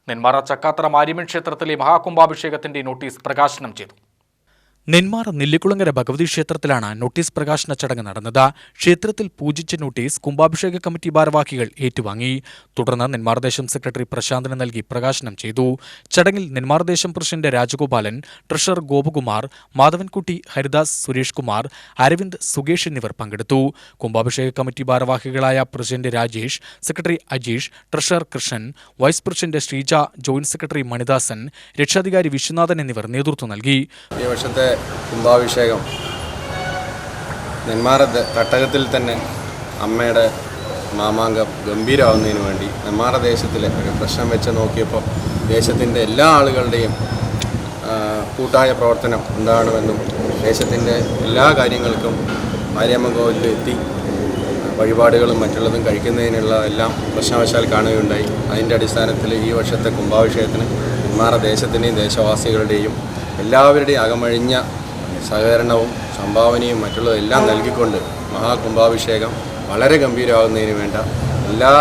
നെന്മാറ ചക്കാത്തറ മാരിയമ്മൻ ക്ഷേത്രത്തിലെ മഹാകുംഭാഭിഷേകത്തിന്റെ നോട്ടീസ് പ്രകാശനം ചെയ്തു. നെന്മാറ നെല്ലിക്കുളങ്ങര ഭഗവതി ക്ഷേത്രത്തിലാണ് നോട്ടീസ് പ്രകാശന ചടങ്ങ് നടന്നത്. ക്ഷേത്രത്തിൽ പൂജിച്ച നോട്ടീസ് കുംഭാഭിഷേക കമ്മിറ്റി ഭാരവാഹികൾ ഏറ്റുവാങ്ങി. തുടർന്ന് നെന്മാറ ദേശം സെക്രട്ടറി പ്രശാന്തിന് നൽകി പ്രകാശനം ചെയ്തു. ചടങ്ങിൽ നെന്മാറ ദേശം പ്രസിഡന്റ് രാജഗോപാലൻ, ട്രഷറർ ഗോപകുമാർ, മാധവൻകുട്ടി, ഹരിദാസ്, സുരേഷ് കുമാർ, അരവിന്ദ്, സുകേഷ് എന്നിവർ പങ്കെടുത്തു. കുംഭാഭിഷേക കമ്മിറ്റി ഭാരവാഹികളായ president Rajesh, secretary Ajeesh, treasurer Krishnan, vice president Sreeja, joint secretary Manidasan, രക്ഷാധികാരി വിശ്വനാഥൻ എന്നിവർ നേതൃത്വം നൽകി. ഈ വർഷത്തെ കുംഭാഭിഷേകം നെന്മാറ തട്ടകത്തിൽ തന്നെ അമ്മയുടെ മാമാങ്കം ഗംഭീരമാവുന്നതിന് വേണ്ടി നെന്മാറ ദേശത്തിലെ ഒരു പ്രശ്നം വെച്ച് നോക്കിയപ്പോൾ ദേശത്തിൻ്റെ എല്ലാ ആളുകളുടെയും കൂട്ടായ പ്രവർത്തനം ഉണ്ടാകണമെന്നും ദേശത്തിൻ്റെ എല്ലാ കാര്യങ്ങൾക്കും മാരിയമ്മൻ കോവിലിൽ എത്തി വഴിപാടുകളും മറ്റുള്ളതും കഴിക്കുന്നതിനുള്ള എല്ലാം പ്രശ്നവശാൽ കാണുകയുണ്ടായി. അതിൻ്റെ അടിസ്ഥാനത്തിൽ ഈ വർഷത്തെ കുംഭാഭിഷേകത്തിന് നെന്മാറ ദേശത്തിൻ്റെയും ദേശവാസികളുടെയും എല്ലാവരുടെയും അകമഴിഞ്ഞ സഹകരണവും സംഭാവനയും മറ്റുള്ളതെല്ലാം നൽകിക്കൊണ്ട് മഹാകുംഭാഭിഷേകം വളരെ ഗംഭീരമാകുന്നതിന് വേണ്ട എല്ലാ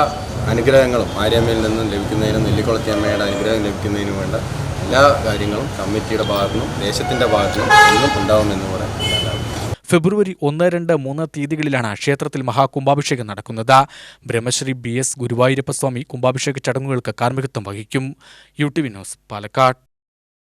അനുഗ്രഹങ്ങളും മാരിയമ്മയിൽ നിന്നും ലഭിക്കുന്നതിനും നെല്ലിക്കുളത്തി അമ്മയുടെ അനുഗ്രഹം ലഭിക്കുന്നതിനും വേണ്ട എല്ലാ കാര്യങ്ങളും കമ്മിറ്റിയുടെ ഭാഗത്തുനിന്നും ദേശത്തിൻ്റെ ഭാഗത്തുനിന്നും എന്നും ഉണ്ടാവുമെന്ന് പറയാം. ഫെബ്രുവരി 1, 2, 3 തീയതികളിലാണ് ക്ഷേത്രത്തിൽ മഹാകുംഭാഭിഷേകം നടക്കുന്നത്. ബ്രഹ്മശ്രീ BS ഗുരുവായൂരപ്പ സ്വാമി കുംഭാഭിഷേക ചടങ്ങുകൾക്ക് കാർമ്മികത്വം വഹിക്കും. UTV news, Palakkad.